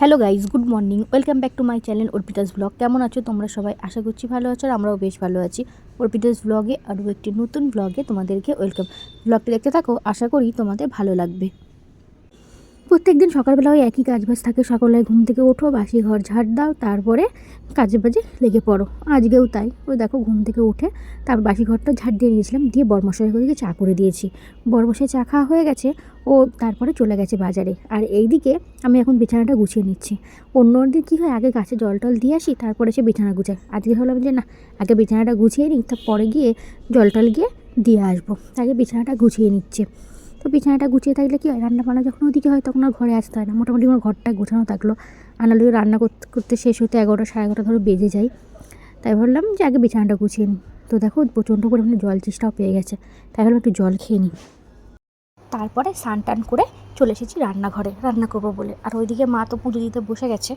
Hello guys, good morning. Welcome back to my channel Arpita's blog. কেমন আছো তোমরা সবাই? আশা করছি ভালো আছো, আর আমরাও বেশ ভালো আছি। অর্পিতাস ব্লগে আরও একটি নতুন ব্লগে তোমাদেরকে ওয়েলকাম। ব্লগটি দেখতে থাকো, আশা করি তোমাদের ভালো লাগবে। প্রত্যেক দিন সকালবেলা ওই একই কাজবাজ থাকে। সকালবেলায় ঘুম থেকে ওঠো, বাসি ঘর ঝাড় দাও, তারপরে কাজে বাজে লেগে পড়ো। আজকেও তাই। ওই দেখো, ঘুম থেকে উঠে তারপর বাসি ঘরটা ঝাড় দিয়ে নিয়েছিলাম, দিয়ে বরমশাইকে ওদিকে চা করে দিয়েছি। বরমশাই চা খাওয়া হয়ে গেছে, ও তারপরে চলে গেছে বাজারে। আর এইদিকে আমি এখন বিছানাটা গুছিয়ে নিচ্ছি। অন্য দিন কী হয়, আগে গাছে জল টল দিয়ে আসি, তারপরে সে বিছানা গুছায়। আজকে ভাবলাম যে না, আগে বিছানাটা গুছিয়ে নিই, তারপরে গিয়ে জল টল গিয়ে দিয়ে আসবো। আগে বিছানাটা গুছিয়ে নিচ্ছে। তো বিছানাটা গুছিয়ে থাকলে কি হয়, রান্না বান্না যখন ওদিকে হয় তখন আর ঘরে আসতে হয় না। মোটামুটি আমার ঘরটা গোছানো থাকলো। আনালে রান্না করতে করতে শেষ হতে 11টা সাড়ে 11টা ধরো বেজে যায়। তাই ভাবলাম যে আগে বিছানাটা গুছিয়ে নিই। তো দেখো, প্রচণ্ড পরিমাণে জল চেষ্টাও পেয়ে গেছে। তাই ভাবলাম একটু জল খেয়ে নিই। তারপরে স্নান টান করে চলে এসেছি রান্নাঘরে, রান্না করবো বলে। আর ওইদিকে মা তো পুজো দিতে বসে গেছে।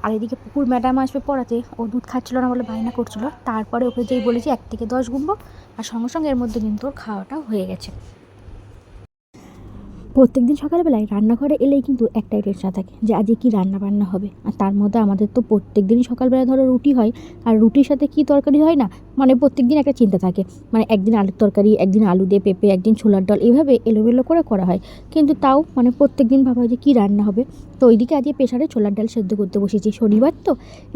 আর এদিকে পুকুর ম্যাডাম আসবে পড়াতে, ও দুধ খাচ্ছিলো না বলে বায়না করছিলো। তারপরে ওকে যেই বলেছি 1 থেকে 10 গুনবো, আর সঙ্গে সঙ্গে এর মধ্যে কিন্তু ওর খাওয়াটাও হয়ে গেছে। প্রত্যেক দিন সকালবেলায় রান্নাঘরে এলেই কিন্তু একটাই টেনশন থাকে যে আজকে কী রান্না বান্না হবে। আর তার মধ্যে আমাদের তো প্রত্যেক দিনই সকালবেলা ধরো রুটি হয়, আর রুটির সাথে কী তরকারি হয় না, মানে প্রত্যেক দিন একটা চিন্তা থাকে। মানে একদিন আলুর তরকারি, একদিন আলু দিয়ে পেঁপে, একদিন ছোলার ডাল, এইভাবে এলোমেলো করে করা হয়। কিন্তু তাও মানে প্রত্যেক দিন ভাবা হয় যে কী রান্না হবে। তো ওইদিকে আজকে প্রেসারে ছোলার ডাল সেদ্ধ করতে বসেছি, শনিবার তো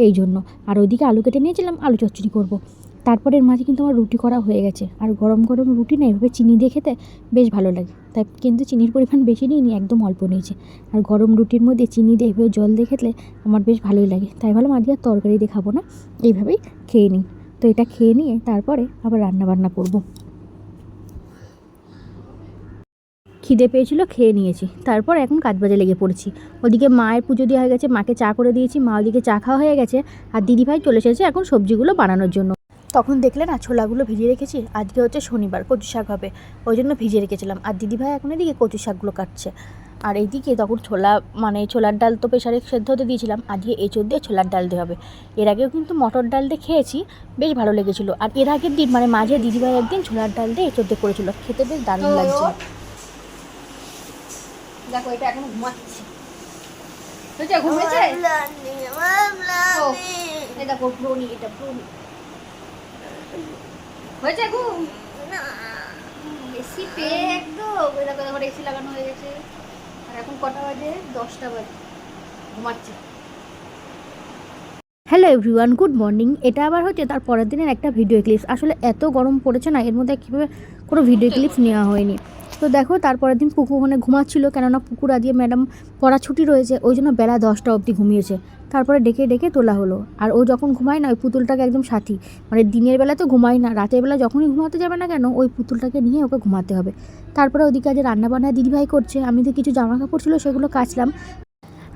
এই জন্য। আর ওইদিকে আলু কেটে নিয়েছিলাম, আলু চচ্চড়ি করবো। তারপরের মাঝে কিন্তু আমার রুটি করা হয়ে গেছে। আর গরম গরম রুটি না এভাবে চিনি দিয়ে খেতে বেশ ভালো লাগে। তাই কিন্তু চিনির পরিমাণ বেশি নিইনি, একদম অল্প নিয়েছি। আর গরম রুটির মধ্যে চিনি দিয়ে এভাবে জল দিয়ে খেলে আমার বেশ ভালোই লাগে। তাই ভাবলাম আজকে আর তরকারি দিয়ে খাবো না, এইভাবেই খেয়ে নিই। তো এটা খেয়ে নিয়ে তারপরে আবার রান্না বান্না করবো। খিদে পেয়েছিল, খেয়ে নিয়েছি। তারপর এখন কাজবাজে লেগে পড়েছি। ওদিকে মায়ের পুজো দেওয়া হয়ে গেছে, মাকে চা করে দিয়েছি, মা ওদিকে চা খাওয়া হয়ে গেছে। আর দিদিভাই চলে এসেছে এখন সবজিগুলো বানানোর জন্য। তখন দেখলে না, ছোলাগুলো ভিজিয়ে রেখেছি। আজকে হচ্ছে শনিবার, কচু শাক হবে, ওই জন্য ভিজিয়ে রেখেছিলাম। আর দিদিভাই এখন এদিকে কচু শাকগুলো কাটছে। আর এইদিকে তখন ছোলার ডাল তো প্রেসারে সেদ্ধ হতে দিয়েছিলাম, আজকে এঁচোড় দিয়ে ছোলার ডাল দিয়ে হবে। এর আগেও কিন্তু মটর ডাল দিয়ে খেয়েছি, বেশ ভালো লেগেছিলো। আর এর আগের দিন মানে মাঝে দিদিভাই একদিন ছোলার ডাল দিয়ে এঁচোড় দিয়ে করেছিল, খেতে বেশ দারুণ লাগছে। দেখো, এটা এখন ঘুমাচ্ছে। ঘুমেছে, দেখো প্রণী, এটা প্রণী হয়েছে ঘুম। এসি পেয়ে একদম দেখো এসি লাগানো হয়ে গেছে। আর এখন কটা বাজে? 10টা বাজে, ঘুমাচ্ছে। Hello everyone, good morning. এটা আবার হচ্ছে তার পরের দিনের একটা ভিডিও ক্লিপস। আসলে এত গরম পড়েছে না, এর মধ্যে কীভাবে কোনো ভিডিও ক্লিপস নেওয়া হয়নি। তো দেখো, তারপরের দিন পুকুর ওখানে ঘুমাচ্ছিল, কেননা পুকুর আজকে ম্যাডাম পড়া ছুটি রয়েছে, ওই জন্য বেলা 10টা অবধি ঘুমিয়েছে। তারপরে ডেকে ডেকে তোলা হলো। আর ও যখন ঘুমায় না, ওই পুতুলটাকে একদম সাথী, মানে দিনের বেলা তো ঘুমায় না, রাতের বেলা যখনই ঘুমাতে যাবে না কেন, ওই পুতুলটাকে নিয়ে ওকে ঘুমাতে হবে। তারপরে ওদিকে আজ রান্নাবান্না দিদিভাই করছে, আমি তো কিছু জামা কাপড় ছিল সেগুলো কাচলাম।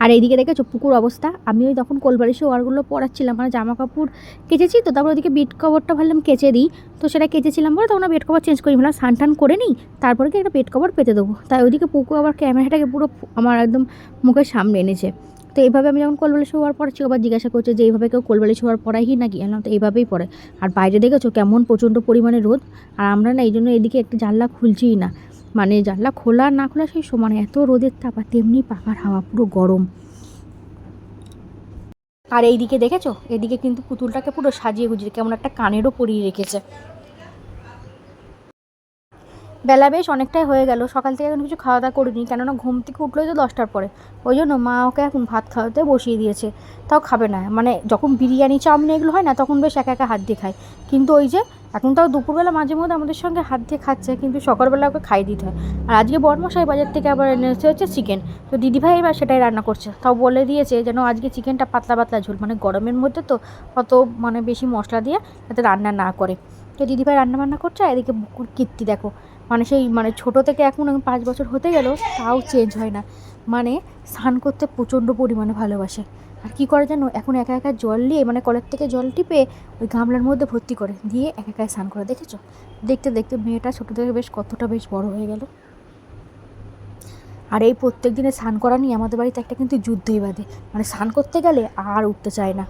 আর এইদিকে দেখেছো পুকুর অবস্থা। আমি ওই তখন কোলবালিশে ওয়ারগুলো পরাচ্ছিলাম, মানে জামা কাপড় কেচেছি তো, তারপর ওদিকে বেড কভারটা ভাবলাম কেচে দিই। তো সেটা কেচেছিলাম বলে তখন বেড কভার চেঞ্জ করি, ভাবলাম স্নান টান করে নিই, তারপরে কি একটা বেড কভার পেতে দেবো। তাই ওইদিকে পুকুর আবার ক্যামেরাটাকে পুরো আমার একদম মুখের সামনে এনেছে। তো এইভাবে আমি যখন কোলবালিশে ওয়ার পড়াচ্ছি, আবার জিজ্ঞাসা করছে যে এইভাবে কেউ কোলবালিশে ওয়ার পড়াই নাকি? না, তো এইভাবেই পড়ে। আর বাইরে দেখেছো কেমন প্রচণ্ড পরিমাণে রোদ। আর আমরা না এই জন্য এদিকে একটা জানলা খুলছিই না, মানে জানলা খোলা না খোলা সেই সমানে, এত রোদের তাপ, আর তেমনি পাখার হাওয়া পুরো গরম। আর এইদিকে দেখেছো, এদিকে কিন্তু পুতুলটাকে পুরো সাজিয়ে গুজিয়ে কেমন একটা কানেরও পরিয়ে রেখেছে। বেলা বেশ অনেকটাই হয়ে গেল, সকাল থেকে এখন কিছু খাওয়া দাওয়া করিনি, কেননা ঘুম থেকে উঠলোই তো 10টার পরে। ওই জন্য মা ওকে এখন ভাত খাওয়াতে বসিয়ে দিয়েছে। তাও খাবে না, মানে যখন বিরিয়ানি চাউমিন এগুলো হয় না, তখন বেশ একা একা হাত দিয়ে খায়। কিন্তু ওই যে এখন তাও দুপুরবেলা মাঝে মধ্যে আমাদের সঙ্গে হাত দিয়ে খাচ্ছে, কিন্তু সকালবেলা ওকে খাইয়ে দিতে হয়। আর আজকে বরমশাই বাজার থেকে আবার এনেছে হচ্ছে চিকেন। তো দিদিভাই এবার সেটাই রান্না করছে। তাও বলে দিয়েছে যেন আজকে চিকেনটা পাতলা পাতলা ঝোল, মানে গরমের মধ্যে তো অত মানে বেশি মশলা দিয়ে যাতে রান্না না করে। তো দিদিভাই রান্নাবান্না করছে। আর এদিকে বুকুর কীর্তি দেখো, মানে সেই মানে ছোটো থেকে এখন 5 বছর হতে গেল, তাও চেঞ্জ হয় না। মানে স্নান করতে প্রচণ্ড পরিমাণে ভালোবাসে। আর কী করে যেন, এখন একা একা জল নিয়ে মানে কলের থেকে জল টিপে ওই গামলার মধ্যে ভর্তি করে দিয়ে একা একাই স্নান করে। দেখেছো, দেখতে দেখতে মেয়েটা ছোটো থেকে বেশ কতটা বেশ বড় হয়ে গেল। আর এই প্রত্যেক দিনে স্নান করা নিয়ে আমাদের বাড়িতে একটা কিন্তু যুদ্ধই বাঁধে, মানে স্নান করতে গেলে আর উঠতে চায় না।